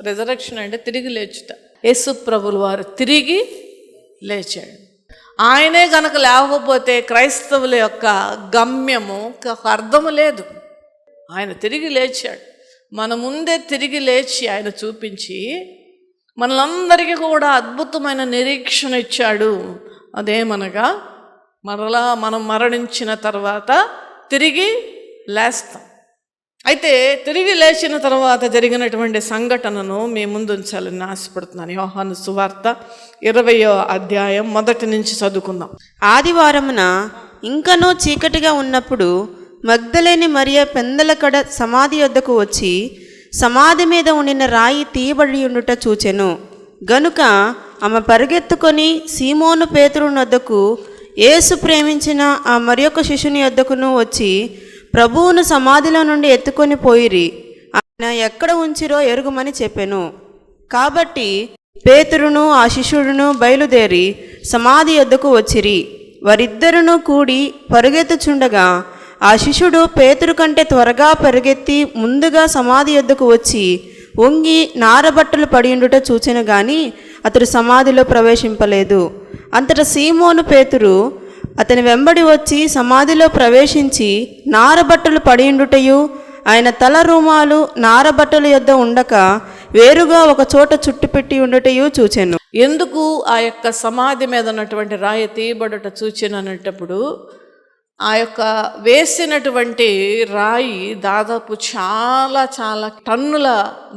Resurrection అంటే తిరిగి లేచుట. యేసు ప్రభులు వారు తిరిగి లేచాడు. ఆయనే గనక లేకపోతే క్రైస్తవుల యొక్క గమ్యము అర్థము లేదు. ఆయన తిరిగి లేచాడు. మన ముందే తిరిగి లేచి ఆయన చూపించి మనలందరికీ కూడా అద్భుతమైన నిరీక్షణ ఇచ్చాడు. అదేమనగా మరలా మనం మరణించిన తర్వాత తిరిగి లేస్తాం. అయితే తిరిగి లేచిన తర్వాత జరిగినటువంటి సంఘటనను మీ ముందు ఉంచాలని ఆశపడుతున్నాను. యోహాను సువార్త 20వ అధ్యాయం 1 నుంచి చదువుకుందాం. ఆదివారమున ఇంకనూ చీకటిగా ఉన్నప్పుడు మగ్దలేని మరియ పెందలకడ సమాధి యొద్దకు వచ్చి సమాధి మీద ఉండిన రాయి తీయబడి ఉండుట చూచెను. గనుక ఆమె పరిగెత్తుకొని సీమోను పేతురు వద్దకు, యేసు ప్రేమించిన ఆ మరియొక శిష్యుని యొద్దకును వచ్చి ప్రభువును సమాధిలో నుండి ఎత్తుకొని పోయిరి, ఆయన ఎక్కడ ఉంచిరో ఎరుగుమని చెప్పెను. కాబట్టి పేతురును ఆ శిష్యుడును బయలుదేరి సమాధి యొద్దకు వచ్చిరి. వారిద్దరును కూడి పరుగెత్తుచుండగా ఆ శిష్యుడు పేతురు కంటే త్వరగా పరిగెత్తి ముందుగా సమాధి యొద్దకు వచ్చి వంగి నారబట్టలు పడియుండుట చూచెను గాని అతడు సమాధిలో ప్రవేశింపలేదు. అంతటా సీమోను పేతురు అతని వెంబడి వచ్చి సమాధిలో ప్రవేశించి నారబట్టలు పడియుండుటయు ఆయన తల రూమాలు నారబట్టల యొద్ద ఉండక వేరుగా ఒక చోట చుట్టుపెట్టి ఉండటయు చూచెను. ఎందుకు ఆ యొక్క సమాధి మీద ఉన్నటువంటి రాయి తీయబడుట చూచెను అనేటప్పుడు, ఆ యొక్క వేసినటువంటి రాయి దాదాపు చాలా చాలా టన్నుల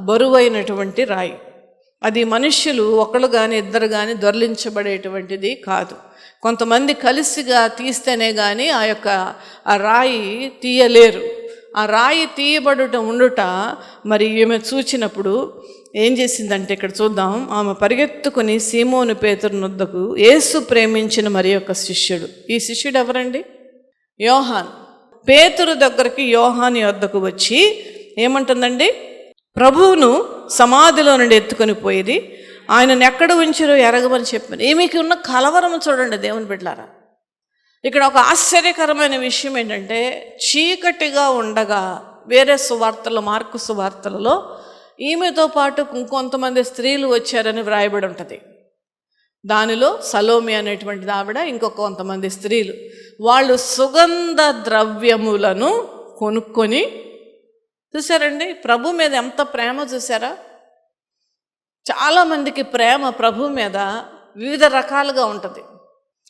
బరువైనటువంటి రాయి. అది మనుష్యులు ఒకళ్ళు కానీ ఇద్దరు కానీ దొర్లించబడేటువంటిది కాదు. కొంతమంది కలిసిగా తీస్తేనే కానీ ఆ రాయి తీయలేరు. ఆ రాయి తీయబడుట ఉండుట మరి ఈమె చూచినప్పుడు ఏం చేసిందంటే, ఇక్కడ చూద్దాం. ఆమె పరిగెత్తుకుని సీమోను పేతురు వద్దకు, యేసు ప్రేమించిన మరి యొక్క శిష్యుడు. ఈ శిష్యుడు ఎవరండి? యోహాన్. పేతురు దగ్గరికి యోహాను వద్దకు వచ్చి ఏమంటుందండి, ప్రభువును సమాధిలో నుండి ఎత్తుకొని పోయేది, ఆయనను ఎక్కడ ఉంచారో ఎరగమని చెప్పాను. ఈమెకి ఉన్న కలవరం చూడండి దేవుని బిడ్డలారా. ఇక్కడ ఒక ఆశ్చర్యకరమైన విషయం ఏంటంటే, చీకటిగా ఉండగా వేరే సువార్తలు, మార్కు సువార్తలలో ఈమెతో పాటు ఇంకొంతమంది స్త్రీలు వచ్చారని వ్రాయబడి ఉంటుంది. దానిలో సలోమి అనేటువంటిది ఆవిడ, ఇంకొక కొంతమంది స్త్రీలు, వాళ్ళు సుగంధ ద్రవ్యములను కొనుక్కొని, చూసారండి ప్రభు మీద ఎంత ప్రేమ చూసారా. చాలామందికి ప్రేమ ప్రభు మీద వివిధ రకాలుగా ఉంటుంది.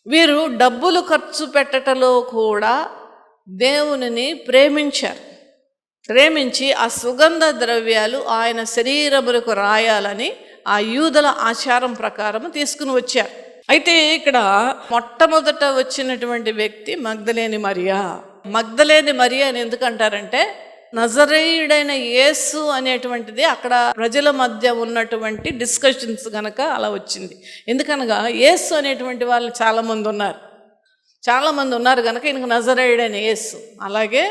వీరు డబ్బులు ఖర్చు పెట్టటంలో కూడా దేవునిని ప్రేమించి ఆ సుగంధ ద్రవ్యాలు ఆయన శరీరములకు రాయాలని ఆ యూదుల ఆచారం ప్రకారం తీసుకుని వచ్చారు. అయితే ఇక్కడ మొట్టమొదట వచ్చినటువంటి వ్యక్తి మగ్దలేని మరియా. మగ్దలేని మరియా అని ఎందుకంటారంటే, నజరేయుడైన యేసు అనేటువంటిది అక్కడ ప్రజల మధ్య ఉన్నటువంటి డిస్కషన్స్ కనుక అలా వచ్చింది. ఎందుకనగా యేసు అనేటువంటి వాళ్ళు చాలామంది ఉన్నారు కనుక ఈయనకు నజరేయుడైన యేసు. అలాగే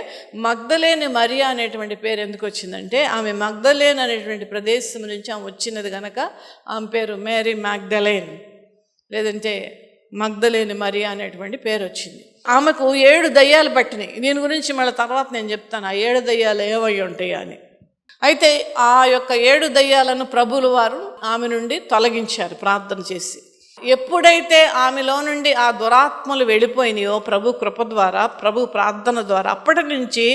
మగ్దలేని మరియా అనేటువంటి పేరు ఎందుకు వచ్చిందంటే, ఆమె మగ్దలేన్ అనేటువంటి ప్రదేశం నుంచి ఆమె వచ్చినది కనుక ఆమె పేరు మేరీ మ్యాగ్దలేన్, లేదంటే మగ్దలేని మరియా అనేటువంటి పేరు వచ్చింది. ఆమెకు 7 దయ్యాలు పట్టినాయి. దీని గురించి మళ్ళీ తర్వాత నేను చెప్తాను, ఆ 7 దయ్యాలు ఏవై ఉంటాయా అని. అయితే ఆ యొక్క 7 దయ్యాలను ప్రభువుల వారు ఆమె నుండి తొలగించారు ప్రార్థన చేసి. ఎప్పుడైతే ఆమెలో నుండి ఆ దురాత్మలు వెళ్ళిపోయినాయో ప్రభు కృప ద్వారా, ప్రభు ప్రార్థన ద్వారా, అప్పటి నుంచి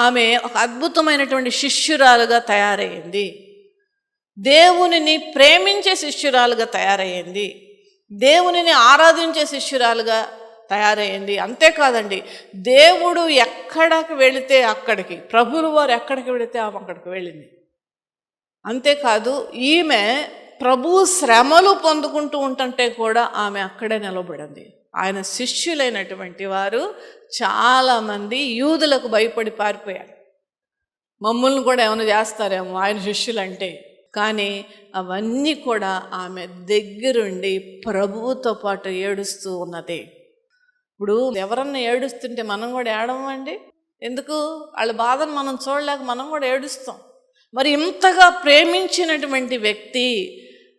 ఆమె ఒక అద్భుతమైనటువంటి శిష్యురాలుగా తయారయ్యింది. దేవునిని ప్రేమించే శిష్యురాలుగా తయారయ్యింది. దేవునిని ఆరాధించే శిష్యురాలుగా తయారయ్యింది. అంతేకాదండి, దేవుడు ఎక్కడికి వెళితే అక్కడికి, ప్రభువుల వారు ఎక్కడికి వెళితే ఆమె అక్కడికి వెళ్ళింది. అంతేకాదు, ఈమె ప్రభు శ్రమలు పొందుకుంటూ ఉంటుంటే కూడా ఆమె అక్కడే నిలబడింది. ఆయన శిష్యులైనటువంటి వారు చాలామంది యూదులకు భయపడి పారిపోయారు. మమ్మల్ని కూడా ఏమైనా చేస్తారేమో ఆయన శిష్యులంటే. కానీ అవన్నీ కూడా ఆమె దగ్గరుండి ప్రభువుతో పాటు ఏడుస్తూ ఉన్నది. ఇప్పుడు ఎవరన్నా ఏడుస్తుంటే మనం కూడా ఏడవండి. ఎందుకు? వాళ్ళ బాధను మనం చూడలేక మనం కూడా ఏడుస్తాం. మరి ఇంతగా ప్రేమించినటువంటి వ్యక్తి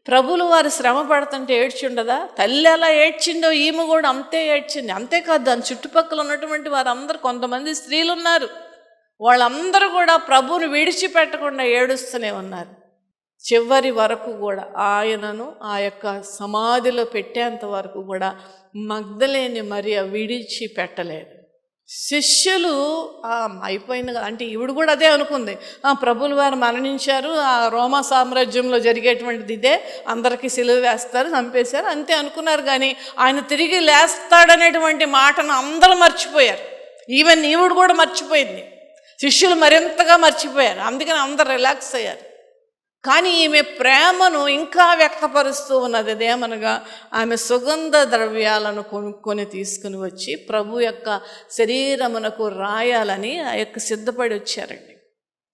ప్రభువుల వారు శ్రమ పడుతుంటే ఏడ్చుండదా? తల్లి ఎలా ఏడ్చిండో ఈమె కూడా అంతే ఏడ్చింది. అంతేకాదు, దాని చుట్టుపక్కల ఉన్నటువంటి వారందరూ, కొంతమంది స్త్రీలు ఉన్నారు, వాళ్ళందరూ కూడా ప్రభువుని విడిచిపెట్టకుండా ఏడుస్తూనే ఉన్నారు. చివరి వరకు కూడా ఆయనను ఆ యొక్క సమాధిలో పెట్టేంత వరకు కూడా మగ్దలేని మరియ విడిచిపెట్టలేదు. శిష్యులు అయిపోయింది కదా అంటే ఈవిడ కూడా అదే అనుకుంది, ప్రభువుల వారు మరణించారు, ఆ రోమా సామ్రాజ్యంలో జరిగేటువంటిది ఇదే, అందరికీ సిలువ వేస్తారు, చంపేశారు అంతే అనుకున్నారు. కానీ ఆయన తిరిగి లేస్తాడనేటువంటి మాటను అందరూ మర్చిపోయారు. ఈవెన్ ఈవిడ కూడా మర్చిపోయింది, శిష్యులు మరింతగా మర్చిపోయారు. అందుకని అందరు రిలాక్స్ అయ్యారు. కానీ ఈమె ప్రేమను ఇంకా వ్యక్తపరుస్తూ ఉన్నది. అదేమనగా ఆమె సుగంధ ద్రవ్యాలను కొనుక్కొని తీసుకుని వచ్చి ప్రభు యొక్క శరీరమునకు రాయాలని ఆ యొక్క సిద్ధపడి వచ్చారండి.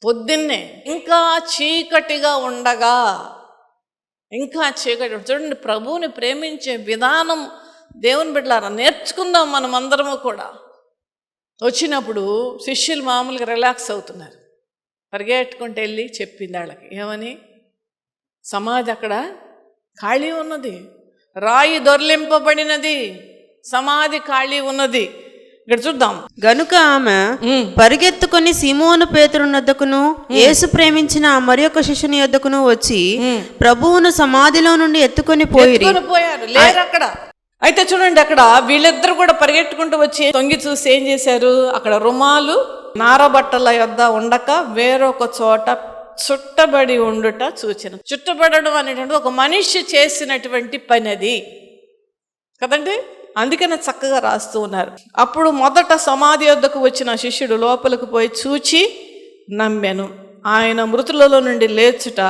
పొద్దున్నే ఇంకా చీకటిగా ఉండగా, ఇంకా చీకటి. చూడండి, ప్రభువుని ప్రేమించే విధానం దేవుని బిడ్డలారా నేర్చుకుందాం మనం అందరము కూడా. వచ్చినప్పుడు శిష్యులు మామూలుగా రిలాక్స్ అవుతున్నారు. పరిగెట్టుకుంటూ వెళ్ళి చెప్పింది వాళ్ళకి, ఏమని? సమాధి అక్కడ ఖాళీ ఉన్నది, రాయి దొర్లింపబడినది, సమాధి ఖాళీ ఉన్నది. ఇక్కడ చూద్దాం. గనుక ఆమె పరిగెత్తుకొని సీమోను పేతురు వద్దకును యేసు ప్రేమించిన మరి ఒక శిష్యుని వద్దకును వచ్చి ప్రభువును సమాధిలో నుండి ఎత్తుకొని పోయారు, లేరు అక్కడ. అయితే చూడండి, అక్కడ వీళ్ళిద్దరు కూడా పరిగెట్టుకుంటూ వచ్చి తొంగి చూసి ఏం చేశారు, అక్కడ రుమాలు నారబట్టల యొద్ద ఉండక వేరొక చోట చుట్టబడి ఉండుట చూచెను. చుట్టబడడం అనేటువంటి ఒక మనిషి చేసినటువంటి పని అది కదండి, అందుకనే చక్కగా రాస్తూ ఉన్నారు. అప్పుడు మొదట సమాధి యొద్దకు వచ్చిన శిష్యుడు లోపలికి పోయి చూచి నమ్మెను, ఆయన మృతులలో నుండి లేచుట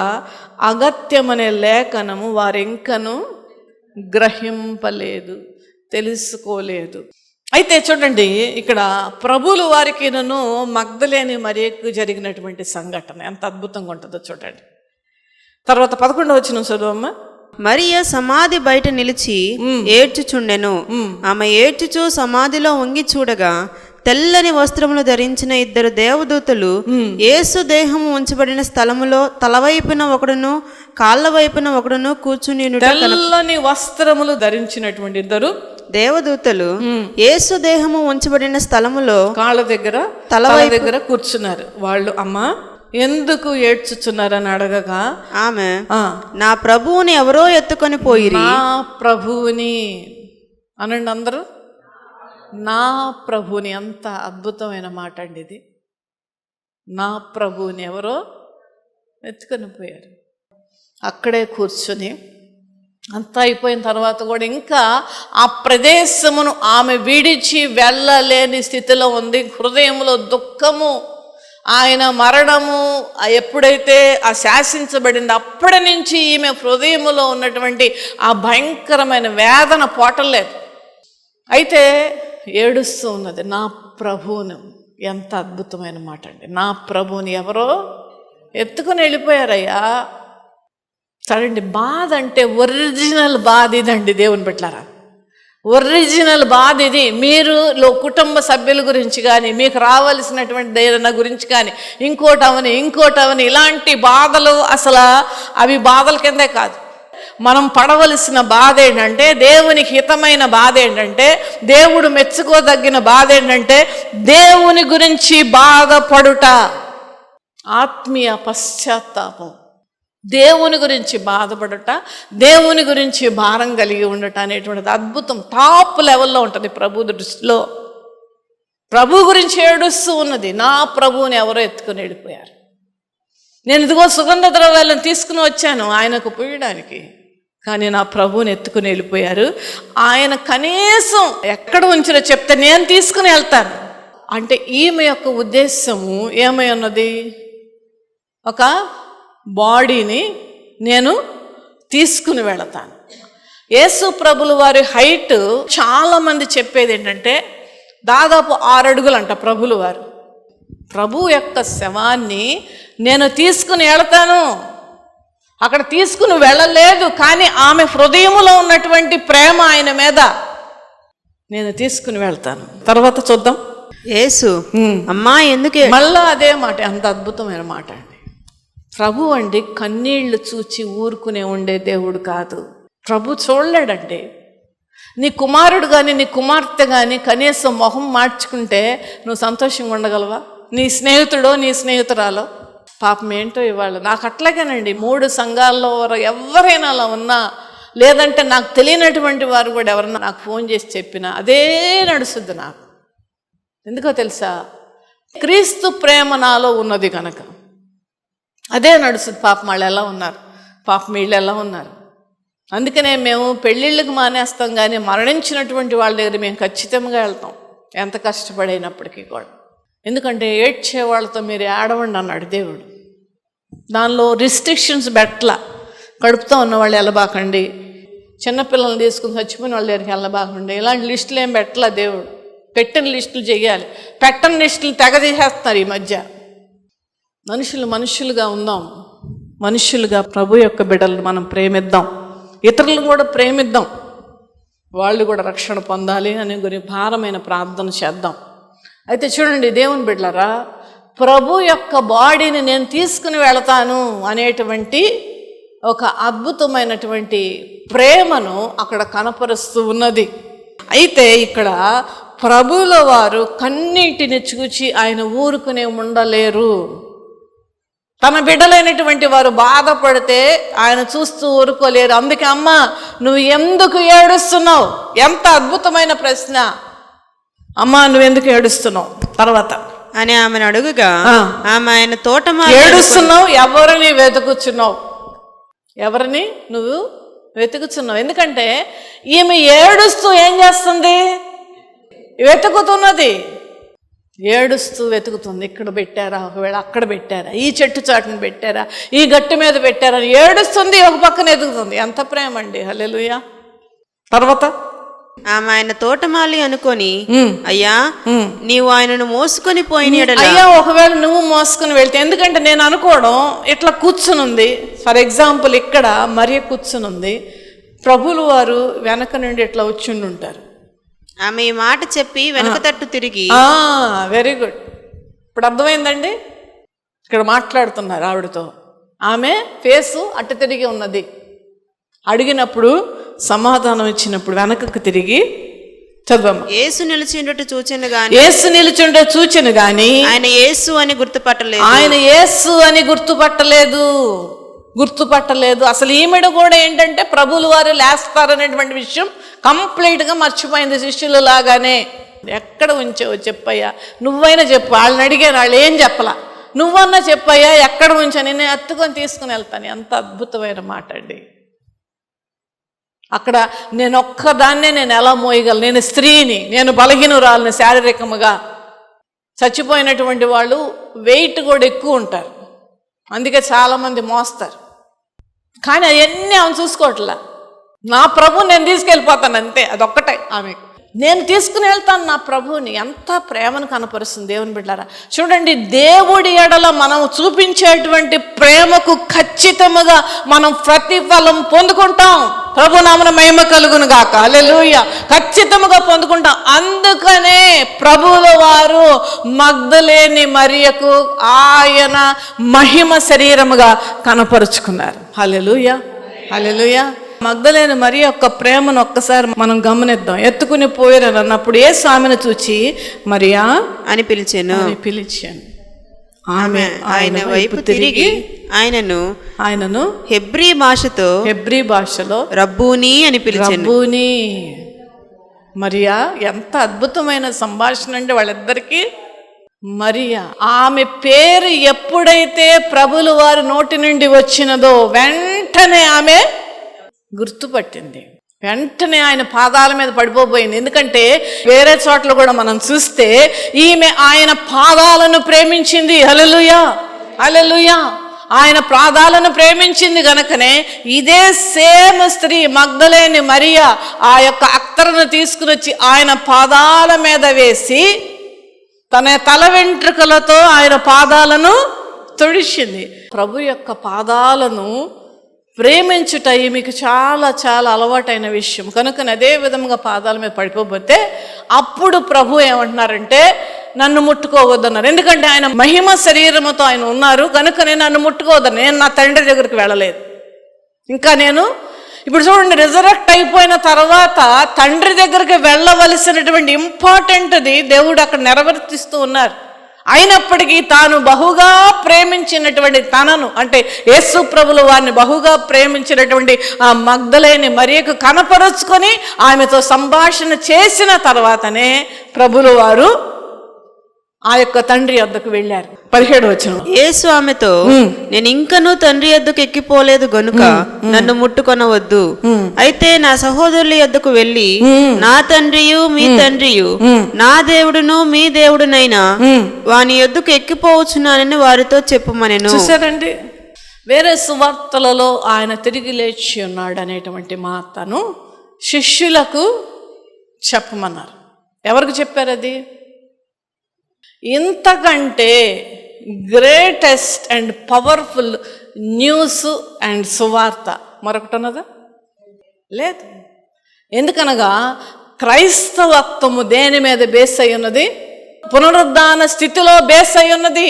అగత్యమనే లేఖనము వారింకను గ్రహింపలేదు, తెలుసుకోలేదు. అయితే చూడండి, ఇక్కడ ప్రభువులు వారికి నన్ను మగ్దలేని మరియకు జరిగినటువంటి సంఘటన ఎంత అద్భుతంగా ఉంటుందో చూడండి. తర్వాత 11వ వచనం చదువమ్మ. మరియ సమాధి బయట నిలిచి ఏడ్చుచుండెను. ఆమె ఏడ్చుచూ సమాధిలో వంగి చూడగా తెల్లని వస్త్రములు ధరించిన ఇద్దరు దేవదూతలు యేసు దేహము ఉంచబడిన స్థలములో తలవైపున ఒకడును కాళ్ళ వైపున ఒకడును కూర్చుని, తెల్లని వస్త్రములు ధరించినటువంటి ఇద్దరు దేవదూతలు యేసు దేహము ఉంచబడిన స్థలములో కాళ్ళ దగ్గర తల దగ్గర కూర్చున్నారు. వాళ్ళు, అమ్మా ఎందుకు ఏడ్చుచున్నారని అడగగా ఆమె, నా ప్రభువుని ఎవరో ఎత్తుకొని పోయిరి. నా ప్రభువుని అనండి అందరూ, నా ప్రభువుని. ఎంత అద్భుతమైన మాట అండి ఇది. నా ప్రభువుని ఎవరో ఎత్తుకొని పోయారు. అక్కడే కూర్చుని అంతా అయిపోయిన తర్వాత కూడా ఇంకా ఆ ప్రదేశమును ఆమె విడిచి వెళ్ళలేని స్థితిలో ఉంది. హృదయంలో దుఃఖము, ఆయన మరణము ఎప్పుడైతే ఆ శాసించబడింది అప్పటి నుంచి ఈమె హృదయములో ఉన్నటువంటి ఆ భయంకరమైన వేదన పోటలేదు. అయితే ఏడుస్తూ ఉన్నది, నా ప్రభువును. ఎంత అద్భుతమైన మాట అండి. నా ప్రభువుని ఎవరో ఎత్తుకొని వెళ్ళిపోయారయ్యా. చూడండి, బాధ అంటే ఒరిజినల్ బాధ ఇదండి దేవుని బిడ్డలారా. ఒరిజినల్ బాధ ఇది. మీరు కుటుంబ సభ్యుల గురించి కానీ, మీకు రావాల్సినటువంటి ఏదైనా గురించి కానీ, ఇంకోటవని ఇలాంటి బాధలు అసలు అవి బాధల కిందే కాదు. మనం పడవలసిన బాధ ఏంటంటే, దేవునికి హితమైన బాధ ఏంటంటే, దేవుడు మెచ్చుకోదగిన బాధ ఏంటంటే, దేవుని గురించి బాధపడుట, ఆత్మీయ పశ్చాత్తాపం, దేవుని గురించి బాధపడట, దేవుని గురించి భారం కలిగి ఉండట అనేటువంటిది అద్భుతం. టాప్ లెవెల్లో ఉంటుంది ప్రభు దృష్టిలో. ప్రభు గురించి ఏడుస్తూ ఉన్నది, నా ప్రభువుని ఎవరో ఎత్తుకొని వెళ్ళిపోయారు. నేను ఇదిగో సుగంధ ద్రవ్యాలను తీసుకుని వచ్చాను ఆయనకు పోయడానికి, కానీ నా ప్రభువుని ఎత్తుకుని వెళ్ళిపోయారు. ఆయన కనీసం ఎక్కడ ఉంచినో చెప్తే నేను తీసుకుని వెళ్తాను అంటే ఈమె యొక్క ఉద్దేశము ఏమై ఉన్నది, ఒక బాడీని నేను తీసుకుని వెళతాను. యేసు ప్రభుల వారి హైట్ చాలామంది చెప్పేది ఏంటంటే దాదాపు 6 అడుగులు అంట ప్రభుల వారు. ప్రభు యొక్క శవాన్ని నేను తీసుకుని వెళతాను. అక్కడ తీసుకుని వెళ్ళలేదు, కానీ ఆమె హృదయములో ఉన్నటువంటి ప్రేమ ఆయన మీద నేను తీసుకుని వెళ్తాను. తర్వాత చూద్దాం. యేసు, అమ్మా ఎందుకే, మళ్ళా అదే మాట. అంత అద్భుతమైన మాట అండి. ప్రభు అండి కన్నీళ్లు చూచి ఊరుకునే ఉండే దేవుడు కాదు. ప్రభు చూడలేడండి. నీ కుమారుడు కానీ నీ కుమార్తె కానీ కనీసం మొహం మార్చుకుంటే నువ్వు సంతోషంగా ఉండగలవా? నీ స్నేహితుడో నీ స్నేహితురాలో పాపం ఏంటో ఇవాళ నాకు అట్లాగేనండి 3 సంఘాల్లో ఎవరైనా అలా ఉన్నా, లేదంటే నాకు తెలియనటువంటి వారు కూడా ఎవరన్నా నాకు ఫోన్ చేసి చెప్పినా అదే నడుస్తుంది నాకు. ఎందుకో తెలుసా? క్రీస్తు ప్రేమ నాలో ఉన్నది కనుక అదే నడుస్తుంది. పాపం వాళ్ళు ఎలా ఉన్నారు, పాపం వీళ్ళు ఎలా ఉన్నారు. అందుకనే మేము పెళ్ళిళ్ళకి మానేస్తాం, కానీ మరణించినటువంటి వాళ్ళ దగ్గర మేము ఖచ్చితంగా వెళ్తాం, ఎంత కష్టపడైనప్పటికీ కూడా. ఎందుకంటే ఏడ్చే వాళ్ళతో మీరు ఏడవండి అన్నాడు దేవుడు. దానిలో రిస్ట్రిక్షన్స్ పెట్టలా. కడుపుతో ఉన్న వాళ్ళు వెళ్ళబాకండి, చిన్నపిల్లల్ని తీసుకుని చచ్చిపోయిన వాళ్ళ దగ్గరికి వెళ్ళబాకండి, ఇలాంటి లిస్టులు ఏం పెట్టలా దేవుడు. పెట్టిన లిస్టులు చేయాలి, పెట్టని లిస్టులు తెగ తీసేస్తున్నారు ఈ మధ్య. మనుషులుగా ఉందాం, మనుషులుగా ప్రభు యొక్క బిడ్డలను మనం ప్రేమిద్దాం, ఇతరులను కూడా ప్రేమిద్దాం, వాళ్ళు కూడా రక్షణ పొందాలి అనే గురి భారమైన ప్రార్థన చేద్దాం. అయితే చూడండి దేవుని బిడ్డలారా, ప్రభు యొక్క బాడీని నేను తీసుకుని వెళతాను అనేటువంటి ఒక అద్భుతమైనటువంటి ప్రేమను అక్కడ కనపరుస్తూ ఉన్నది. అయితే ఇక్కడ ప్రభువుల వారు కన్నీటిని చూచి ఆయన ఊరుకునే ఉండలేరు. తన బిడ్డలైనటువంటి వారు బాధపడితే ఆయన చూస్తూ ఊరుకోలేరు. అందుకే అమ్మ నువ్వు ఎందుకు ఏడుస్తున్నావు? ఎంత అద్భుతమైన ప్రశ్న. అమ్మ నువ్వెందుకు ఏడుస్తున్నావు తర్వాత అని ఆమెను అడుగుగా ఆమె ఆయన తోటమాలి ఏడుస్తున్నావు, ఎవరిని వెతుకుచున్నావు? ఎవరిని నువ్వు వెతుకుచున్నావు? ఎందుకంటే ఈమె ఏడుస్తూ ఏం చేస్తుంది? వెతుకుతున్నది, ఏడుస్తూ వెతుకుతుంది. ఇక్కడ పెట్టారా, ఒకవేళ అక్కడ పెట్టారా, ఈ చెట్టు చాటుని పెట్టారా, ఈ గట్టు మీద పెట్టారా అని ఏడుస్తుంది, ఒక పక్కన ఎదుగుతుంది. ఎంత ప్రేమ అండి. హల్లెలూయా. తర్వాత ఆమె ఆయన తోటమాలి అనుకొని అయ్యా నీవు ఆయనను మోసుకొని పోయిన అయ్యా ఒకవేళ నువ్వు మోసుకుని వెళ్తే, ఎందుకంటే నేను అనుకోవడం ఇట్లా కూర్చునుంది. ఫర్ ఎగ్జాంపుల్ ఇక్కడ మరియ కూర్చునుంది, ప్రభులు వారు వెనక నుండి ఇట్లా వచ్చి ఉంటారు. ఆమె ఈ మాట చెప్పి వెనక తట్టు తిరిగి వెరీ గుడ్. ఇప్పుడు అర్థమైందండి. ఇక్కడ మాట్లాడుతున్నారు ఆవిడతో, ఆమె ఫేసు అట్టు తిరిగి ఉన్నది. అడిగినప్పుడు సమాధానం ఇచ్చినప్పుడు వెనకకు తిరిగి చదవమ్మ. యేసు నిలిచిండట చూచెను గాని, యేసు నిలిచిండట చూచెను గాని ఆయన యేసు అని గుర్తుపట్టలేదు. ఆయన యేసు అని గుర్తుపట్టలేదు. అసలు ఈమెడ కూడా ఏంటంటే ప్రభువుల వారు లేస్తారనేటువంటి విషయం కంప్లీట్గా మర్చిపోయింది. శిష్యులు లాగానే ఎక్కడ ఉంచావో చెప్పయ్యా, నువ్వైనా చెప్పు. వాళ్ళని అడిగాను, వాళ్ళు ఏం చెప్పలా. నువ్వన్నా చెప్పయ్యా ఎక్కడ ఉంచా, నేను ఎత్తుకొని తీసుకుని వెళ్తాను. ఎంత అద్భుతమైన మాట అండి. అక్కడ నేను ఒక్కదాన్నే నేను ఎలా మోయగలను? నేను స్త్రీని, నేను బలహీనురాలని శారీరకముగా. చచ్చిపోయినటువంటి వాళ్ళు వెయిట్ కూడా ఎక్కువ ఉంటారు, అందుకే చాలామంది మోస్తారు. కానీ అవన్నీ ఆమె చూసుకోవట్లా. నా ప్రభు నేను తీసుకెళ్ళిపోతాను అంతే, అదొక్కటే ఆమెకు. నేను తీసుకుని వెళ్తాను నా ప్రభువుని. ఎంత ప్రేమను కనపరుస్తుంది దేవుని బిడ్డలారా. చూడండి, దేవుడి ఎడల మనం చూపించేటువంటి ప్రేమకు ఖచ్చితంగా మనం ప్రతిఫలం పొందుకుంటాం. ప్రభు నామన మహిమ కలుగును గాక. హల్లెలూయా. ఖచ్చితంగా పొందుకుంటాం. అందుకనే ప్రభువుల వారు మగ్దలేని మరియకు ఆయన మహిమ శరీరముగా కనపరుచుకున్నారు. హల్లెలూయా, హల్లెలూయా. మగ్దలేని మరియ యొక్క ప్రేమను ఒక్కసారి మనం గమనిద్దాం. ఎత్తుకుని పోయారని అన్నప్పుడు ఏ ఆమెను చూచి మరియా అని పిలిచాను. ఆమె ఆయన వైపు తిరిగి ఆయనను హెబ్రీ భాషలో రబ్బూని అని పిలిచాను. రబ్బూని. మరియా, ఎంత అద్భుతమైన సంభాషణ అండి వాళ్ళిద్దరికీ. మరియా ఆమె పేరు ఎప్పుడైతే ప్రభుల వారి నోటి నుండి వచ్చినదో వెంటనే ఆమె గుర్తుపట్టింది. వెంటనే ఆయన పాదాల మీద పడిపోయింది. ఎందుకంటే వేరే చోట్ల కూడా మనం చూస్తే ఈమె ఆయన పాదాలను ప్రేమించింది. హల్లెలూయా, హల్లెలూయా. ఆయన పాదాలను ప్రేమించింది గనుకనే ఇదే సేమ్ స్త్రీ మగ్దలేని మరియా ఆ యొక్క అత్తరును తీసుకుని వచ్చి ఆయన పాదాల మీద వేసి తన తల వెంట్రుకలతో ఆయన పాదాలను తుడిచింది. ప్రభు యొక్క పాదాలను ప్రేమించుట మీకు చాలా చాలా అలవాటైన విషయం. కనుక అదే విధంగా పాదాల మీద పడిపోతే అప్పుడు ప్రభు ఏమంటున్నారంటే నన్ను ముట్టుకోవద్దన్నారు. ఎందుకంటే ఆయన మహిమ శరీరముతో ఆయన ఉన్నారు కనుకనే నన్ను ముట్టుకోవద్దన్నారు. నేను నా తండ్రి దగ్గరికి వెళ్ళలేదు. ఇంకా నేను ఇప్పుడు చూడండి, రిజరెక్ట్ అయిపోయిన తర్వాత తండ్రి దగ్గరికి వెళ్ళవలసినటువంటి ఇంపార్టెంట్ది దేవుడు అక్కడ నెరవేర్తిస్తూ ఉన్నారు. అయినప్పటికీ తాను బహుగా ప్రేమించినటువంటి తనను, అంటే యేసు ప్రభులు వారిని బహుగా ప్రేమించినటువంటి ఆ మగ్దలేని మరియకు కనపరుచుకొని ఆమెతో సంభాషణ చేసిన తర్వాతనే ప్రభులు వారు ఆ యొక్క తండ్రి వద్దకు వెళ్ళారు. 17వ వచనం. యేసు ఆమెతో, నేను ఇంకనూ తండ్రి యొద్దకు ఎక్కిపోలేదు గనుక నన్ను ముట్టుకొనవద్దు. అయితే నా సహోదరుల యొద్దకు వెళ్ళి నా తండ్రియు మీ తండ్రియు, నా దేవుడును మీ దేవుడునైనా వాని యొద్దకు ఎక్కిపోవచ్చున్నానని వారితో చెప్పుమనెను. చూసారండి, వేరే సువార్తలలో ఆయన తిరిగి లేచి ఉన్నాడు అనేటువంటి మాటను శిష్యులకు చెప్పమన్నారు. ఎవరికి చెప్పారు అది? ఇంతకంటే greatest and powerful news and సువార్త మరొకటి ఉన్నదా? లేదు. ఎందుకనగా క్రైస్తవత్వము దేని మీద బేస్ అయి ఉన్నది? పునరుద్ధాన స్థితిలో బేస్ అయి ఉన్నది.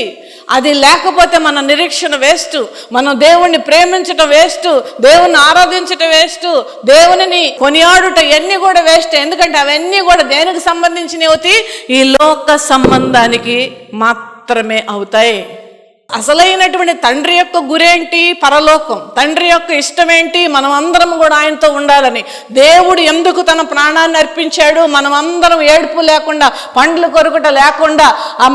అది లేకపోతే మన నిరీక్షణ వేస్ట్, మనం దేవుణ్ణి ప్రేమించటం వేస్ట్, దేవుణ్ణి ఆరాధించటం వేస్ట్, దేవునిని కొనియాడుట ఇవన్నీ కూడా వేస్ట్. ఎందుకంటే అవన్నీ కూడా దేనికి సంబంధించినవి అవుతాయి? ఈ లోక సంబంధానికి మాత్రమే అవుతాయి. అసలైనటువంటి తండ్రి యొక్క గురేంటి? పరలోకం. తండ్రి యొక్క ఇష్టమేంటి? మనం అందరం కూడా ఆయనతో ఉండాలని. దేవుడు ఎందుకు తన ప్రాణాన్ని అర్పించాడు? మనం అందరం ఏడుపు లేకుండా, పండ్లు కొరుకుట లేకుండా,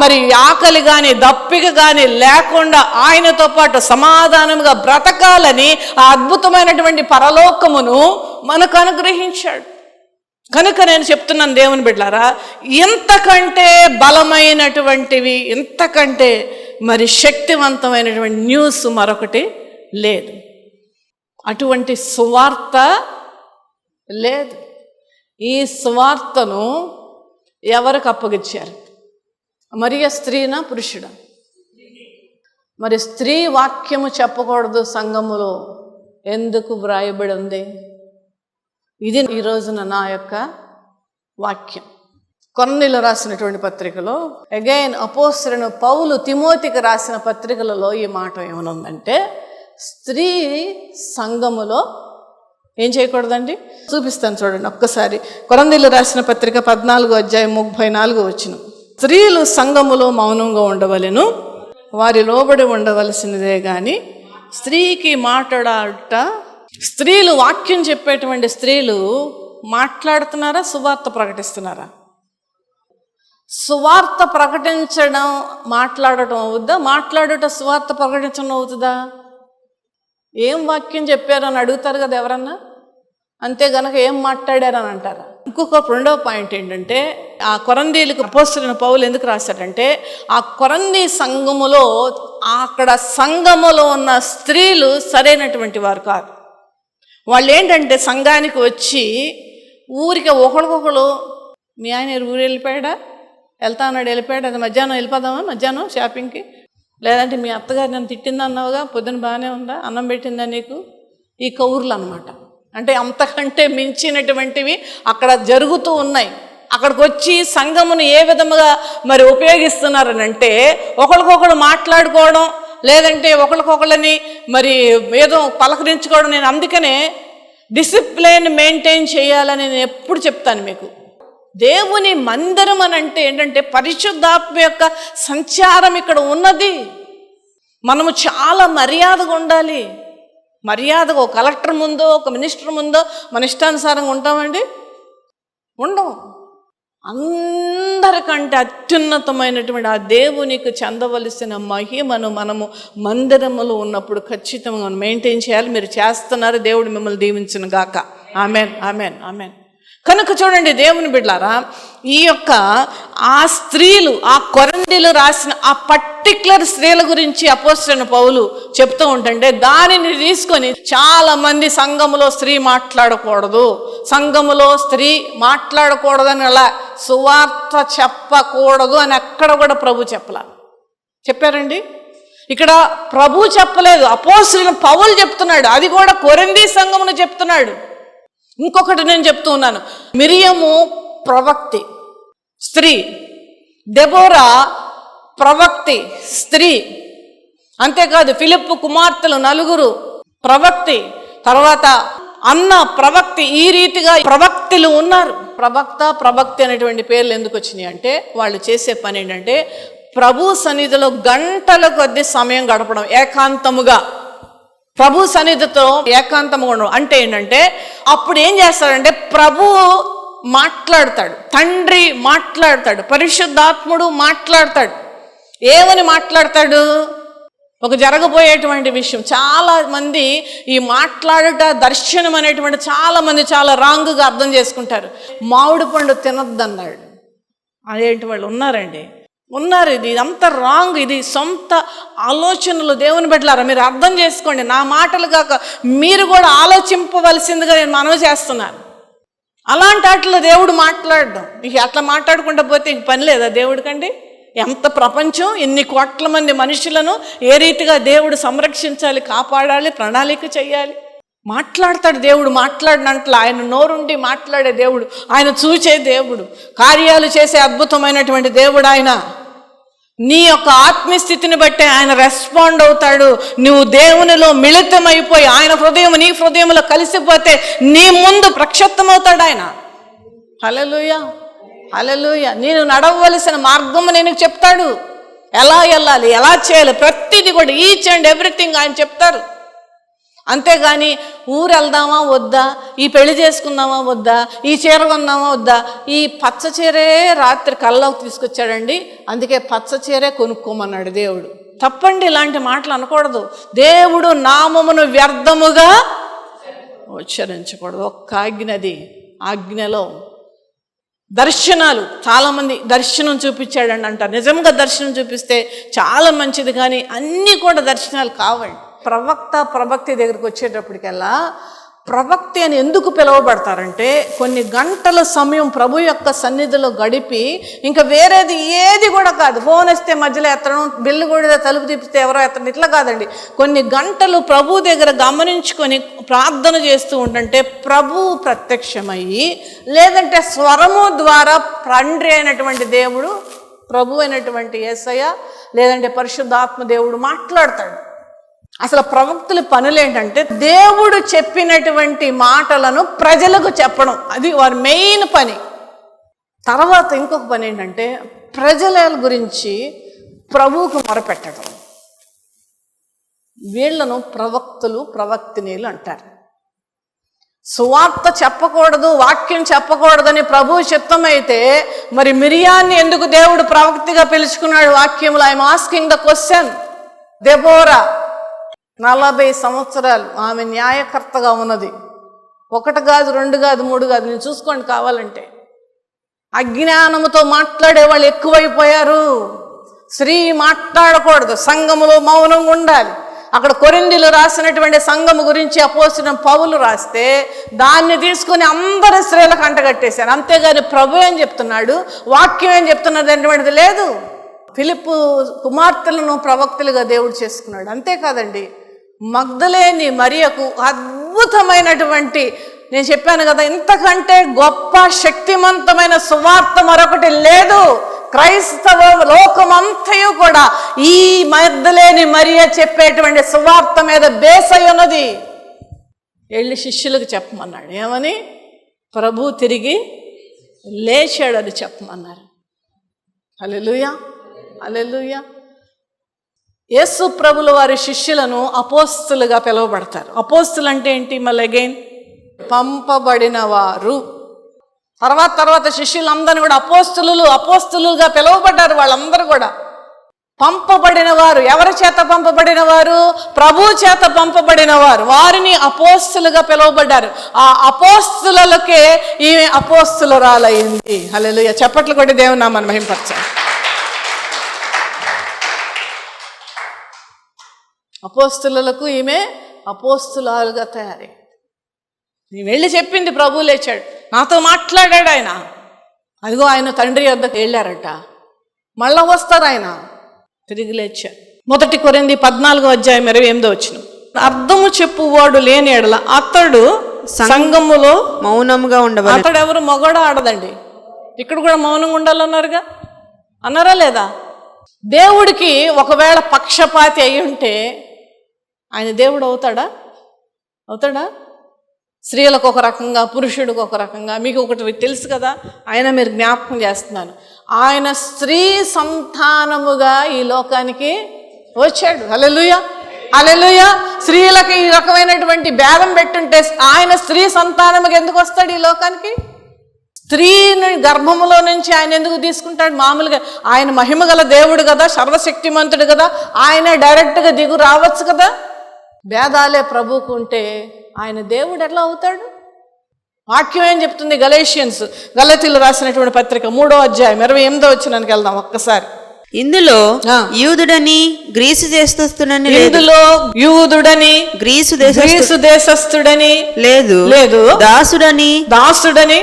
మరి ఆకలి కానీ దప్పిక కానీ లేకుండా ఆయనతో పాటు సమాధానంగా బ్రతకాలని ఆ అద్భుతమైనటువంటి పరలోకమును మనకు అనుగ్రహించాడు. కనుక నేను చెప్తున్నాను దేవుని బిడ్డలారా, ఇంతకంటే బలమైనటువంటివి, ఇంతకంటే మరి శక్తివంతమైనటువంటి న్యూస్ మరొకటి లేదు. అటువంటి సువార్త లేదు. ఈ సువార్తను ఎవరికి అప్పగించారు? మరియ స్త్రీనా పురుషుడా? మరి స్త్రీ వాక్యము చెప్పకూడదు సంఘములో ఎందుకు వ్రాయబడి ఉంది? ఇది ఈ రోజున నా యొక్క వాక్యం. కొరింథీయులకు రాసినటువంటి పత్రికలో అగైన్ అపోస్తలుడైన పౌలు తిమోతికి రాసిన పత్రికలలో ఈ మాట ఏమనుందంటే, స్త్రీ సంఘములో ఏం చేయకూడదండి? చూపిస్తాను చూడండి ఒక్కసారి. కొరింథీయులకు రాసిన పత్రిక 14వ అధ్యాయం 34వ వచనం. స్త్రీలు సంఘములో మౌనంగా ఉండవలెను, వారి లోబడి ఉండవలసినదే గాని స్త్రీకి మాట్లాడట. స్త్రీలు, వాక్యం చెప్పేటువంటి స్త్రీలు మాట్లాడుతున్నారా? సువార్త ప్రకటిస్తున్నారా? సువార్త ప్రకటించడం మాట్లాడటం అవుద్దా? మాట్లాడటం సువార్త ప్రకటించడం అవుతుందా? ఏం వాక్యం చెప్పారని అడుగుతారు కదా ఎవరన్నా. అంతే గనక ఏం మాట్లాడారని అంటారా? ఇంకొక రెండవ పాయింట్ ఏంటంటే, ఆ కొరింథీయులకు అపోస్తలుడైన పౌలు ఎందుకు రాశాడంటే, ఆ కొరింథీ సంఘములో, అక్కడ సంఘములో ఉన్న స్త్రీలు సరైనటువంటి వారు కాదు. వాళ్ళు ఏంటంటే సంఘానికి వచ్చి ఊరికి ఒకరికొకరు, మీ ఆయన ఊరు వెళ్ళిపోయాడా, వెళ్తా అన్నాడు, వెళ్ళిపోయాడు, అది మధ్యాహ్నం వెళ్ళిపోదామా, మధ్యాహ్నం షాపింగ్కి, లేదంటే మీ అత్తగారు నన్ను తిట్టిందా అన్నావుగా, పొద్దున బాగానే ఉందా, అన్నం పెట్టిందా నీకు, ఈ కౌర్లు అన్నమాట. అంటే అంతకంటే మించినటువంటివి అక్కడ జరుగుతూ ఉన్నాయి. అక్కడికి వచ్చి సంఘమును ఏ విధముగా మరి ఉపయోగిస్తున్నారని అంటే, ఒకరికొకరు మాట్లాడుకోవడం, లేదంటే ఒకరికొకరిని మరి ఏదో పలకరించుకోవడం. నేను అందుకనే డిసిప్లిన్ మెయింటైన్ చేయాలని నేను ఎప్పుడు చెప్తాను మీకు. దేవుని మందిరం అని అంటే ఏంటంటే పరిశుద్ధాత్మ యొక్క సంచారం ఇక్కడ ఉన్నది. మనము చాలా మర్యాదగా ఉండాలి. మర్యాదగా ఒక కలెక్టర్ ముందో, ఒక మినిస్టర్ ముందో మన ఇష్టానుసారంగా ఉంటామండి? ఉండవు. అందరికంటే అత్యున్నతమైనటువంటి ఆ దేవునికి చెందవలసిన మహిమను మనము మందిరములో ఉన్నప్పుడు ఖచ్చితంగా మెయింటైన్ చేయాలి. మీరు చేస్తున్నారు. దేవుడు మిమ్మల్ని దీవించును గాక. Amen, amen, amen. కనుక చూడండి దేవుని బిడ్డలారా, ఈ యొక్క ఆ స్త్రీలు, ఆ కొరింథీయులు రాసిన ఆ పర్టిక్యులర్ స్త్రీల గురించి అపోస్తలుడైన పౌలు చెప్తూ ఉంటుంటే, దానిని తీసుకొని చాలా మంది సంఘములో స్త్రీ మాట్లాడకూడదు, సంఘములో స్త్రీ మాట్లాడకూడదని, అలా సువార్త చెప్పకూడదు అని ఎక్కడ కూడా ప్రభు చెప్పారండి? ఇక్కడ ప్రభు చెప్పలేదు, అపోస్తలుడైన పౌలు చెప్తున్నాడు. అది కూడా కొరింథీ సంఘమును చెప్తున్నాడు. ఇంకొకటి నేను చెప్తూ ఉన్నాను, మిరియము ప్రవక్తి స్త్రీ, దెబోరా ప్రవక్తి స్త్రీ. అంతేకాదు ఫిలిప్పు కుమార్తెలు 4 ప్రవక్తి, తర్వాత అన్న ప్రవక్తి. ఈ రీతిగా ప్రవక్తులు ఉన్నారు. ప్రవక్త, ప్రవక్తి అనేటువంటి పేర్లు ఎందుకు వచ్చినాయి అంటే, వాళ్ళు చేసే పని ఏంటంటే ప్రభు సన్నిధిలో గంటల కొద్ది సమయం గడపడం, ఏకాంతముగా ప్రభు సన్నిధితో ఏకాంతముగా ఉండడం అంటే ఏంటంటే, అప్పుడు ఏం చేస్తాడంటే ప్రభు మాట్లాడతాడు, తండ్రి మాట్లాడతాడు, పరిశుద్ధాత్ముడు మాట్లాడతాడు. ఏమని మాట్లాడతాడు? ఒక జరగబోయేటువంటి విషయం. చాలా మంది ఈ మాట్లాడుట దర్శనం అనేటువంటి చాలా మంది చాలా రాంగ్గా అర్థం చేసుకుంటారు. మామిడి పండు తినొద్దన్నాడు. అదేంటి వాళ్ళు ఉన్నారండి, ఉన్నారు. ఇది అంత రాంగ్. ఇది సొంత ఆలోచనలు. దేవుని బిడ్డలారా, మీరు అర్థం చేసుకోండి. నా మాటలు కాక మీరు కూడా ఆలోచింపవలసిందిగా నేను మనవి చేస్తున్నాను. అలాంటి వాటిలో దేవుడు మాట్లాడడం, ఇక అట్లా మాట్లాడుకుంటూ పోతే ఇంక పని లేదా దేవుడికండి? ఎంత ప్రపంచం, ఎన్ని కోట్ల మంది మనుషులను ఏ రీతిగా దేవుడు సంరక్షించాలి, కాపాడాలి, ప్రణాళిక చేయాలి. మాట్లాడతాడు దేవుడు. మాట్లాడినట్లు ఆయన నోరుండి మాట్లాడే దేవుడు, ఆయన చూచే దేవుడు, కార్యాలు చేసే అద్భుతమైనటువంటి దేవుడు ఆయన. నీ యొక్క ఆత్మస్థితిని బట్టి ఆయన రెస్పాండ్ అవుతాడు. నువ్వు దేవునిలో మిళితమైపోయి ఆయన హృదయం నీ హృదయంలో కలిసిపోతే నీ ముందు ప్రక్షిప్తమవుతాడు ఆయన. హల్లెలూయా, హల్లెలూయా. నేను నడవవలసిన మార్గము నేను చెప్తాడు. ఎలా వెళ్ళాలి, ఎలా చేయాలి, ప్రతిదీ కూడా ఈచ్ అండ్ ఎవ్రీథింగ్ ఆయన చెప్తారు. అంతేగాని ఊరు వెళ్దామా వద్దా, ఈ పెళ్లి చేసుకుందామా వద్దా, ఈ చీర కొందామా వద్దా, ఈ పచ్చ చీరే రాత్రి కల్లోకి తీసుకొచ్చాడండి, అందుకే పచ్చ చీరే కొనుక్కోమన్నాడు దేవుడు. తప్పండి, ఇలాంటి మాటలు అనకూడదు. దేవుడు నామమును వ్యర్థముగా ఉచ్చరించకూడదు. ఒక్క ఆజ్ఞది. ఆజ్ఞలో దర్శనాలు, చాలామంది దర్శనం చూపించాడండి అంటారు. నిజంగా దర్శనం చూపిస్తే చాలా మంచిది, కానీ అన్నీ కూడా దర్శనాలు కావండి. ప్రవక్త ప్రవక్తి దగ్గరికి వచ్చేటప్పటికల్లా ప్రవక్తి అని ఎందుకు పిలువబడతారంటే, కొన్ని గంటల సమయం ప్రభు యొక్క సన్నిధిలో గడిపి ఇంకా వేరేది ఏది కూడా కాదు. ఫోన్ వస్తే మధ్యలో ఎత్తడం, బిల్లు కూడా తలుపు తిప్పితే ఎవరో ఎత్తడం, ఇట్లా కాదండి. కొన్ని గంటలు ప్రభు దగ్గర గమనించుకొని ప్రార్థన చేస్తూ ఉంటుంటే ప్రభు ప్రత్యక్షమయ్యి, లేదంటే స్వరము ద్వారా తండ్రి అయినటువంటి దేవుడు, ప్రభు అయినటువంటి యేసయ్య, లేదంటే పరిశుద్ధాత్మ దేవుడు మాట్లాడతాడు. అసలు ప్రవక్తుల పనులు ఏంటంటే దేవుడు చెప్పినటువంటి మాటలను ప్రజలకు చెప్పడం, అది వారి మెయిన్ పని. తర్వాత ఇంకొక పని ఏంటంటే ప్రజల గురించి ప్రభువుకు మొరపెట్టడం. వీళ్లను ప్రవక్తులు, ప్రవక్తినీలు అంటారు. సువార్త చెప్పకూడదు, వాక్యం చెప్పకూడదని ప్రభు చిత్తమైతే మరి మిరియాన్ని ఎందుకు దేవుడు ప్రవక్తిగా పిలుచుకున్నాడు? వాక్యంలో I'm asking the question. Deborah 40 సంవత్సరాలు ఆమె న్యాయకర్తగా ఉన్నది. 1 కాదు, 2 కాదు, 3 కాదు, నేను చూసుకోండి కావాలంటే. అజ్ఞానముతో మాట్లాడే వాళ్ళు ఎక్కువైపోయారు. స్త్రీ మాట్లాడకూడదు, సంఘములో మౌనంగా ఉండాలి. అక్కడ కొరింథీయులు రాసినటువంటి సంఘము గురించి అపోస్తలుడైన పౌలు రాస్తే దాన్ని తీసుకుని అందరు స్త్రీలకు అంటగట్టేశారు. అంతేగాని ప్రభు ఏం చెప్తున్నాడు, వాక్యం ఏం చెప్తున్నది అనేటువంటిది లేదు. ఫిలిప్పు కుమార్తెలను ప్రవక్తలుగా దేవుడు చేసుకున్నాడు. అంతేకాదండి, మగ్దలేని మరియకు అద్భుతమైనటువంటి, నేను చెప్పాను కదా, ఇంతకంటే గొప్ప శక్తివంతమైన సువార్త మరొకటి లేదు. క్రైస్తవ లోకమంతయు కూడా ఈ మగ్దలేని మరియ చెప్పేటువంటి సువార్త మీద బేస్ అయి ఉన్నది. వెళ్ళి శిష్యులకు చెప్పమన్నాడు. ఏమని? ప్రభు తిరిగి లేచాడని చెప్పమన్నారు. హల్లెలూయా, హల్లెలూయా. యేసు ప్రభుల వారి శిష్యులను అపోస్తులుగా పిలువబడతారు. అపోస్తులు అంటే ఏంటి? మళ్ళీ అగైన్ పంపబడిన వారు. తర్వాత శిష్యులందరినీ కూడా అపోస్తులుగా పిలువబడ్డారు. వాళ్ళందరూ కూడా పంపబడిన వారు. ఎవరి చేత పంపబడిన వారు? ప్రభు చేత పంపబడిన వారు. వారిని అపోస్తులుగా పిలువబడ్డారు. ఆ అపోస్తులకే ఈమె అపోస్తులురాలైంది. హల్లెలూయా. చప్పట్లు కొట్టి దేవుని నామమును మహిమపరచాలి. అపోస్తులకు ఈమె అపోస్తులుగా తయారై, నేను వెళ్ళి చెప్పింది ప్రభు లేచాడు, నాతో మాట్లాడాడు ఆయన. అదిగో ఆయన తండ్రి వద్దకు వెళ్ళారట, మళ్ళా వస్తారు ఆయన, తిరిగి లేచారు. 1 కొరింథీ 14:28 అర్థము చెప్పువాడు లేని ఎడల అతడు సంఘములో మౌనముగా ఉండవాలి. అతడు ఎవరు? మగోడా ఆడదండి. ఇక్కడ కూడా మౌనంగా ఉండాలన్నారుగా, అన్నారా లేదా? దేవుడికి ఒకవేళ పక్షపాతి అయి ఉంటే ఆయన దేవుడు అవుతాడా? స్త్రీలకు ఒక రకంగా, పురుషుడికి ఒక రకంగా. మీకు ఒకటి తెలుసు కదా, ఆయన మీరు జ్ఞాపకం చేస్తున్నాను, ఆయన స్త్రీ సంతానముగా ఈ లోకానికి వచ్చాడు. హల్లెలూయా, హల్లెలూయా. స్త్రీలకు ఈ రకమైనటువంటి భేదం పెట్టుంటే ఆయన స్త్రీ సంతానముగా ఎందుకు వస్తాడు ఈ లోకానికి? స్త్రీని గర్భములో నుంచి ఆయన ఎందుకు తీసుకుంటాడు? మామూలుగా ఆయన మహిమ గల దేవుడు కదా, సర్వశక్తిమంతుడు కదా, ఆయన డైరెక్ట్గా దిగు రావచ్చు కదా. భేదాలే ప్రభువుకు ఉంటే ఆయన దేవుడు ఎట్లా అవుతాడు? వాక్యం ఏం చెప్తుంది? గలతీయులు రాసినటువంటి పత్రిక 3వ అధ్యాయం 28వ వచనానికి వెళ్దాం ఒక్కసారి. ఇందులో యూదుడని గ్రీసు దేశస్థుడని ఇందులో యూదుడని గ్రీసు దేశస్థుడని లేదు, దాసుడని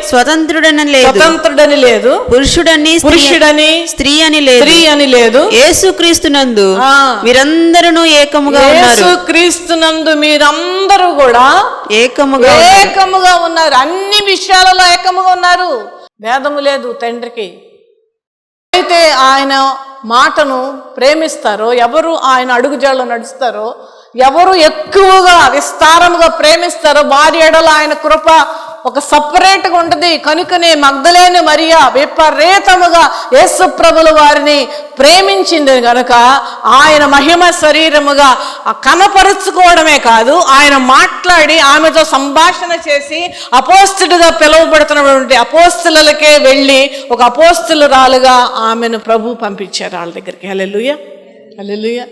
స్వతంత్రుడని లేదు, పురుషుడని స్త్రీ అని లేదు, యేసుక్రీస్తునందు మీరందరూ ఏకముగా ఉన్నారు. యేసుక్రీస్తునందు మీరందరూ కూడా ఏకముగా ఉన్నారు. అన్ని విషయాలలో ఏకముగా ఉన్నారు. భేదము లేదు తండ్రికి. అయితే ఆయన మాటను ప్రేమిస్తారో, ఎవరు ఆయన అడుగుజాడలో నడుస్తారో, ఎవరు ఎక్కువగా విస్తారముగా ప్రేమిస్తారో వారి ఎడల ఆయన కృప ఒక సపరేట్గా ఉంటుంది. కనుకనే మగ్దలేని మరియా విపరీతముగా యేసు ప్రభుల వారిని ప్రేమించింది గనుక ఆయన మహిమ శరీరముగా కనపరుచుకోవడమే కాదు, ఆయన మాట్లాడి ఆమెతో సంభాషణ చేసి అపోస్తులుగా పిలువబడుతున్నటువంటి అపోస్తులకే వెళ్ళి ఒక అపోస్తులురాలుగా ఆమెను ప్రభు పంపించారు వాళ్ళ దగ్గరికి. హల్లెలూయా, హల్లెలూయా.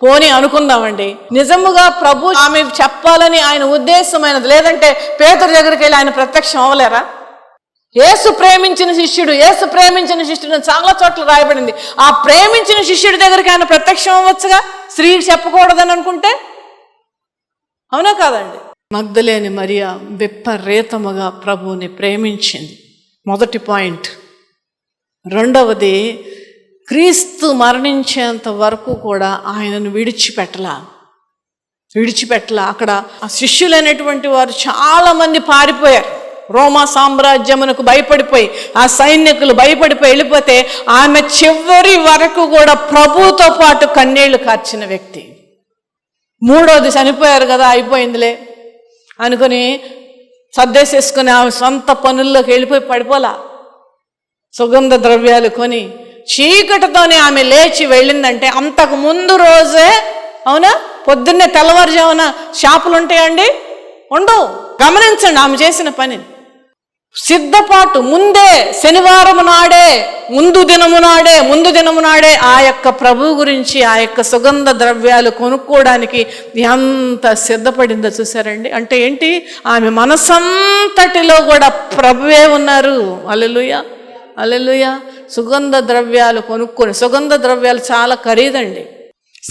పోనీ అనుకుందామండి, నిజముగా ప్రభు ఆమె చెప్పాలని ఆయన ఉద్దేశమైనది, లేదంటే పేతురు దగ్గరికి వెళ్ళి ఆయన ప్రత్యక్షం అవ్వలేరా? యేసు ప్రేమించిన శిష్యుడు చాలా చోట్ల రాయబడింది. ఆ ప్రేమించిన శిష్యుడి దగ్గరికి ఆయన ప్రత్యక్షం అవ్వచ్చుగా, స్త్రీ చెప్పకూడదని అనుకుంటే. అవునా కాదండి? మగ్దలేని మరియా విపరీతముగా ప్రభువుని ప్రేమించింది. మొదటి పాయింట్. రెండవది, క్రీస్తు మరణించేంత వరకు కూడా ఆయనను విడిచిపెట్టలా. అక్కడ ఆ శిష్యులైనటువంటి వారు చాలా మంది పారిపోయారు. రోమా సామ్రాజ్యమునకు భయపడిపోయి, ఆ సైనికులు భయపడిపోయి వెళ్ళిపోతే ఆమె చివరి వరకు కూడా ప్రభువుతో పాటు కన్నీళ్లు కార్చిన వ్యక్తి. మూడోది చనిపోయారు కదా, అయిపోయిందిలే అనుకుని సర్దేసేసుకుని ఆమె సొంత పనుల్లోకి వెళ్ళిపోయి పడిపోలా. సుగంధ ద్రవ్యాలు కొని చీకటితోనే ఆమె లేచి వెళ్ళిందంటే అంతకు ముందు రోజే, అవునా, పొద్దున్నే తెల్లవారుజామున షాపులు ఉంటాయండి? ఉండవు. గమనించండి ఆమె చేసిన పని. సిద్ధపాటు ముందే, శనివారం నాడే, ముందు దినము నాడే ఆ యొక్క ప్రభు గురించి, ఆ యొక్క సుగంధ ద్రవ్యాలు కొనుక్కోవడానికి ఎంత సిద్ధపడిందో చూసారండి. అంటే ఏంటి? ఆమె మనసంతటిలో కూడా ప్రభువే ఉన్నారు. హల్లెలూయా, హల్లెలూయా. సుగంధ ద్రవ్యాలు కొనుక్కొని, సుగంధ ద్రవ్యాలు చాలా ఖరీదండి,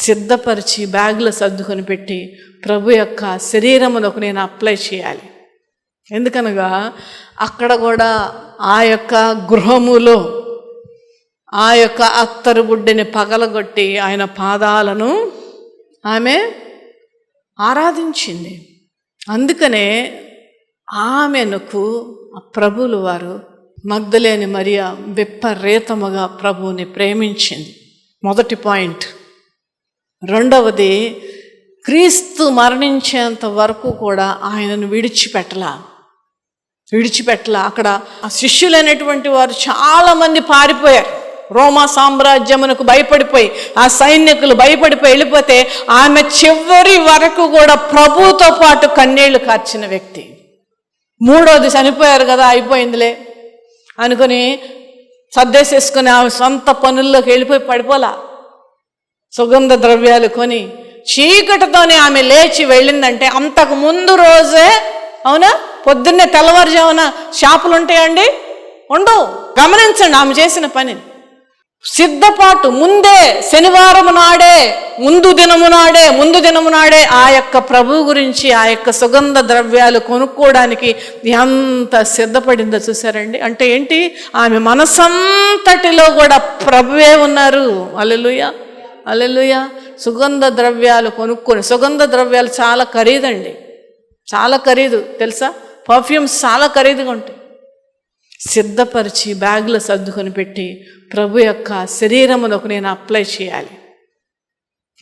సిద్ధపరిచి బ్యాగ్లో సర్దుకొని పెట్టి ప్రభు యొక్క శరీరమునకు నేను అప్లై చేయాలి. ఎందుకనగా అక్కడ కూడా ఆ యొక్క గృహములో ఆ యొక్క అత్తరు బుడ్డిని పగలగొట్టి ఆయన పాదాలను ఆమె ఆరాధించింది. అందుకనే ఆమెనకు ప్రభువులు వారు మగ్దలేని మరియా విపరీతముగా ప్రభువుని ప్రేమించింది. మొదటి పాయింట్. రెండవది, క్రీస్తు మరణించేంత వరకు కూడా ఆయనను విడిచిపెట్టలా. అక్కడ ఆ శిష్యులైనటువంటి వారు చాలా మంది పారిపోయారు. రోమా సామ్రాజ్యమునకు భయపడిపోయి, ఆ సైనికులు భయపడిపోయి వెళ్ళిపోతే ఆమె చివరి వరకు కూడా ప్రభువుతో పాటు కన్నీళ్లు కార్చిన వ్యక్తి. మూడోది చనిపోయారు కదా, అయిపోయిందిలే అనుకుని సర్దేసేసుకుని ఆమె సొంత పనుల్లోకి వెళ్ళిపోయి పడిపోలా. సుగంధ ద్రవ్యాలు కొని చీకటితోనే ఆమె లేచి వెళ్ళిందంటే అంతకు ముందు రోజే, అవునా, పొద్దున్నే తెల్లవారుజామున షాపులు ఉంటాయండి? ఉండవు. గమనించండి ఆమె చేసిన పని. సిద్ధపాటు ముందే, శనివారం నాడే, ముందు దినము నాడే ఆ యొక్క ప్రభు గురించి, ఆ యొక్క సుగంధ ద్రవ్యాలు కొనుక్కోవడానికి ఎంత సిద్ధపడిందో చూసారండి. అంటే ఏంటి? ఆమె మనసంతటిలో కూడా ప్రభువే ఉన్నారు. హల్లెలూయా, హల్లెలూయా. సుగంధ ద్రవ్యాలు కొనుక్కొని, సుగంధ ద్రవ్యాలు చాలా ఖరీదండి, చాలా ఖరీదు తెలుసా? పర్ఫ్యూమ్స్ చాలా ఖరీదుగా ఉంటాయి. సిద్ధపరిచి బ్యాగ్లో సర్దుకొని పెట్టి ప్రభు యొక్క శరీరమునకు నేను అప్లై చేయాలి.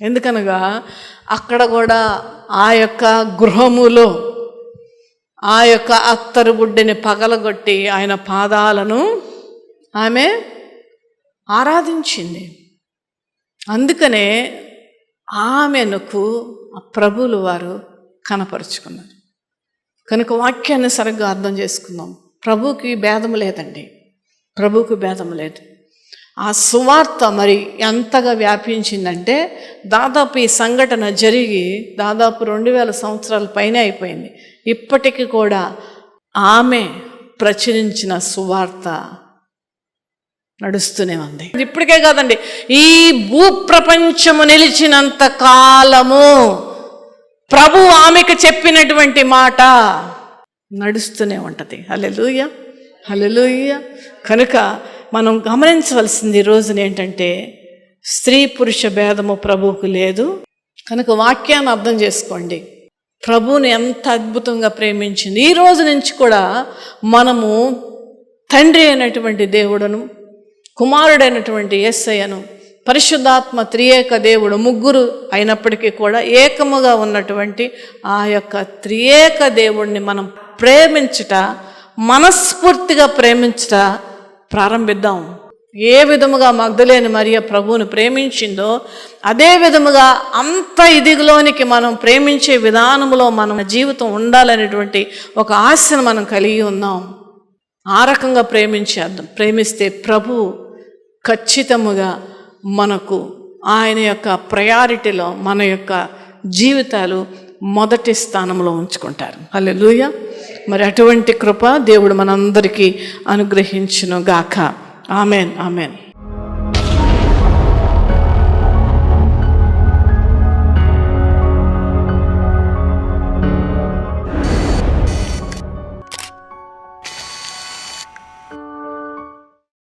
ఎందుకనగా అక్కడ కూడా ఆ యొక్క గృహములో ఆ యొక్క అత్తరు బుడ్డిని పగలగొట్టి ఆయన పాదాలను ఆమె ఆరాధించింది. అందుకనే ఆమెనుకు ప్రభువులు వారు కనపరుచుకున్నారు. కనుక వాక్యాన్ని సరిగ్గా అర్థం చేసుకుందాం. ప్రభువుకి భేదం లేదండి, ప్రభువుకి భేదం లేదు. ఆ సువార్త మరి ఎంతగా వ్యాపించిందంటే దాదాపు ఈ సంఘటన జరిగి దాదాపు 2000 సంవత్సరాల పైన అయిపోయింది. ఇప్పటికీ కూడా ఆమె ప్రచురించిన సువార్త నడుస్తూనే ఉంది. ఇప్పటికే కాదండి, ఈ భూప్రపంచము నిలిచినంత కాలము ప్రభు ఆమెకు చెప్పినటువంటి మాట నడుస్తూనే ఉంటుంది. హల్లెలూయా, హల్లెలూయా. కనుక మనం గమనించవలసింది ఈ రోజున ఏంటంటే స్త్రీ పురుష భేదము ప్రభువుకు లేదు. కనుక వాక్యాన్ని అర్థం చేసుకోండి. ప్రభువుని ఎంత అద్భుతంగా ప్రేమించింది. ఈ రోజు నుంచి కూడా మనము తండ్రి అయినటువంటి దేవుడును, కుమారుడైనటువంటి యేసయ్యను, పరిశుద్ధాత్మ త్రియేక దేవుడు ముగ్గురు అయినప్పటికీ కూడా ఏకముగా ఉన్నటువంటి ఆ యొక్క త్రియేక దేవుడిని మనం ప్రేమించుట, మనస్ఫూర్తిగా ప్రేమించుట ప్రారంభిద్దాం. ఏ విధముగా మగ్దలేని మరియ ప్రభువును ప్రేమించిందో అదే విధముగా అంత ఇదిలోనికి మనం ప్రేమించే విధానంలో మన జీవితం ఉండాలనేటువంటి ఒక ఆశను మనం కలిగి ఉన్నాం. ఆ రకంగా ప్రేమించేద్దాం. ప్రేమిస్తే ప్రభు ఖచ్చితముగా మనకు ఆయన యొక్క ప్రయారిటీలో మన యొక్క జీవితాలు మొదటి స్థానంలో ఉంచుకుంటారు. హల్లెలూయా. మరి అటువంటి కృప దేవుడు మనందరికీ అనుగ్రహించును గాక. Amen, amen.